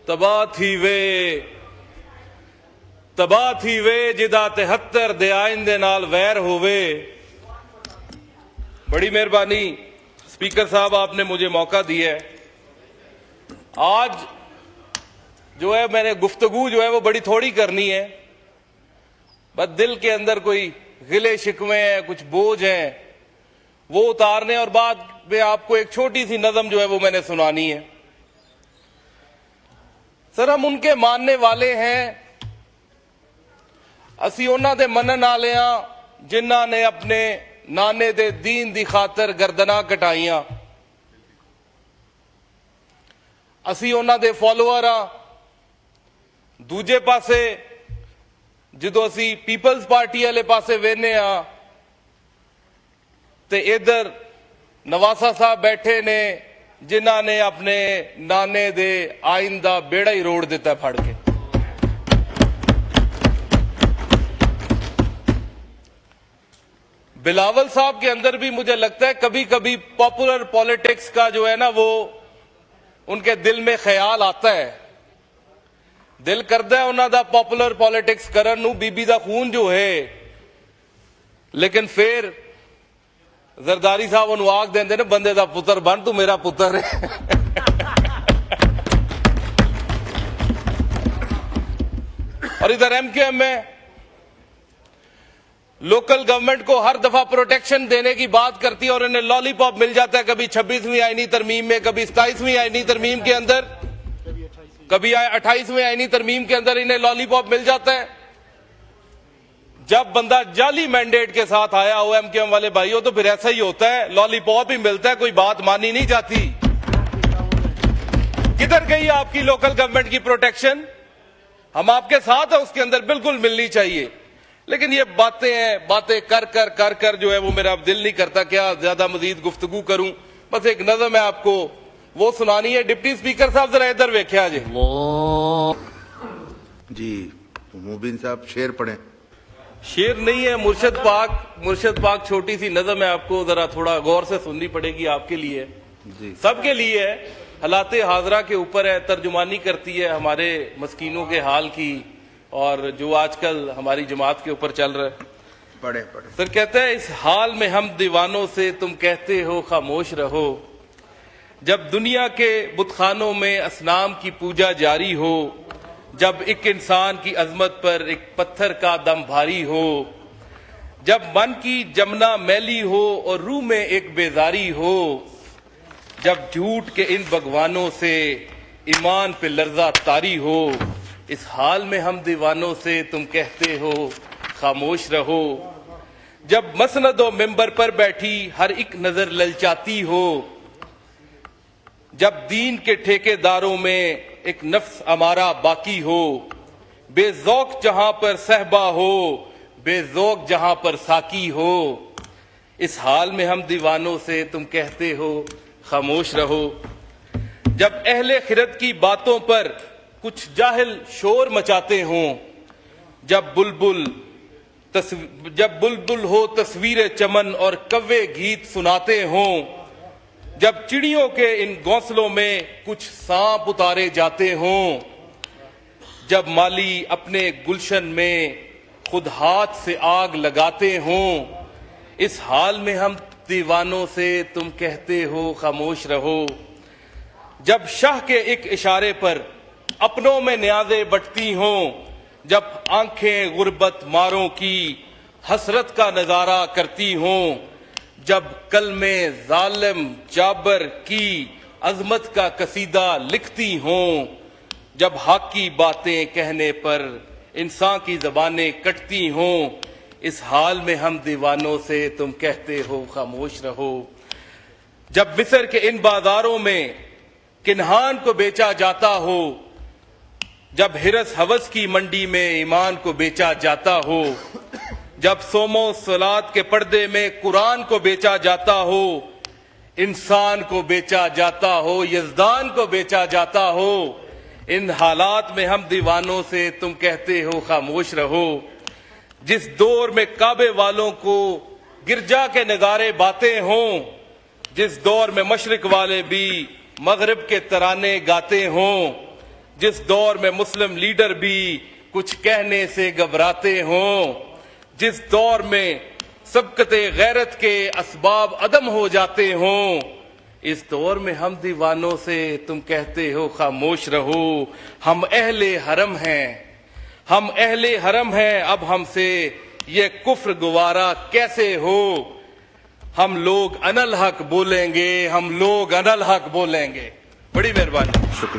तबाह थी वे जिदा 73 दे आइंदे नाल वैर होवे। बड़ी मेहरबानी स्पीकर साहब, आपने मुझे मौका दिया है। आज जो है मैंने गुफ्तगू जो है वो बड़ी थोड़ी करनी है, बस दिल के अंदर कोई गिले शिकवे हैं, कुछ बोझ हैं, वो उतारने और बाद में आपको एक छोटी सी नज़म जो है वो मैंने सुनानी है। सर, हम उनके मानने वाले हैं, असी उन्हां दे मनन वाले हां जिन्हां ने अपने नाने दे दीन दी खातर गर्दनां कटाइयां। असी उन्हां दे फॉलोअर हां। दूजे पासे जदों असी पीपल्स पार्टी वाले पासे वेने हां ते इधर नवासा साहब बैठे ने जिन्हां ने अपने नाने दे आइन दा बेड़ा ही रोड़ दिता फड़ के। बिलावल साहब के अंदर भी मुझे लगता है कभी कभी पॉपुलर पॉलिटिक्स का जो है ना वो उनके दिल में ख्याल आता है। दिल करता है उन्हों का पॉपुलर पॉलिटिक्स करन नूं, बीबी दा खून जो है, लेकिन फिर जरदारी साहब उन्होंने आख देंगे ना, बंदे दा पुत्र बन, तू मेरा पुत्र है। और इधर एमक्यूएम में लोकल गवर्नमेंट को हर दफा प्रोटेक्शन देने की बात करती है और इन्हें लॉलीपॉप मिल जाता है, कभी 26वीं आईनी तरमीम में, कभी 27वीं आईनी तरमीम के अंदर, कभी 28वीं आईनी तरमीम के अंदर इन्हें लॉलीपॉप मिल जाता है। जब बंदा जाली मैंडेट के साथ आया हो एमक्यूएम वाले भाइयों, तो फिर ऐसा ही होता है, लॉलीपॉप ही मिलता है, कोई बात मानी नहीं जाती। किधर गई आपकी लोकल गवर्नमेंट की प्रोटेक्शन? हम आपके साथ है, उसके अंदर बिल्कुल मिलनी चाहिए। लेकिन ये बातें हैं, बातें कर कर जो है वो मेरा अब दिल नहीं करता क्या ज्यादा मजीद गुफ्तगू करूं। बस एक नज़म है आपको वो सुनानी है। डिप्टी स्पीकर साहब जरा इधर वेख्या जी। मुबीन साहब शेर पढ़ें। शेर नहीं है, मुर्शद पाक छोटी सी नज़म है, आपको जरा थोड़ा गौर से सुननी पड़ेगी, आपके लिए जी, सबके लिए है। हालाते हाजरा के ऊपर है, तर्जुमानी करती है हमारे मस्कीनों के हाल की और जो आजकल हमारी जमात के ऊपर चल रहा है। पढ़े सर, कहते हैं इस हाल में हम दीवानों से तुम कहते हो खामोश रहो, जब दुनिया के बुतखानों में असनाम की पूजा जारी हो, जब एक इंसान की अजमत पर एक पत्थर का दम भारी हो, जब मन की जमना मैली हो और रूह में एक बेजारी हो, जब झूठ के इन भगवानों से ईमान पे लर्जा तारी हो, इस हाल में हम दीवानों से तुम कहते हो खामोश रहो, जब मसनदो मिंबर पर बैठी हर एक नजर ललचाती हो, जब दीन के ठेकेदारों में एक नफ्स अमारा बाकी हो, बेजौक जहां पर सहबा हो, बेजौक जहां पर साकी हो, इस हाल में हम दीवानों से तुम कहते हो खामोश रहो, जब अहले खिरत की बातों पर कुछ जाहिल शोर मचाते हों, जब बुलबुल हो तस्वीर चमन और कव्वे गीत सुनाते हों, जब चिड़ियों के इन घोंसलों में कुछ सांप उतारे जाते हों, जब माली अपने गुलशन में खुद हाथ से आग लगाते हों, इस हाल में हम दीवानों से तुम कहते हो खामोश रहो, जब शाह के एक इशारे पर अपनों में न्याज़े बटती हों, जब आंखें गुर्बत मारों की हसरत का नजारा करती हों, जब कलमे जालिम जाबर की अजमत का कसीदा लिखती हों, जब हक की बातें कहने पर इंसान की जबानें कटती हों, इस हाल में हम दीवानों से तुम कहते हो खामोश रहो, जब मिस्र के इन बाजारों में किन्हान को बेचा जाता हो, जब हिरस हवस की मंडी में ईमान को बेचा जाता हो, जब सोमो सलात के पर्दे में कुरान को बेचा जाता हो, इंसान को बेचा जाता हो, यज़दान को बेचा जाता हो, इन हालात में हम दीवानों से तुम कहते हो खामोश रहो, जिस दौर में काबे वालों को गिरजा के नगारे बातें हों, जिस दौर में मशरिक वाले भी मगरिब के तराने गाते हों, जिस दौर में मुस्लिम लीडर भी कुछ कहने से घबराते हों, जिस दौर में सबकते गैरत के असबाब अदम हो जाते हों, इस दौर में हम दीवानों से तुम कहते हो खामोश रहो। हम अहले हरम हैं, हम अहले हरम हैं, अब हमसे ये कुफ्र गुवारा कैसे हो। हम लोग अनल हक बोलेंगे, हम लोग अनल हक बोलेंगे। बड़ी मेहरबानी। शुक्रिया।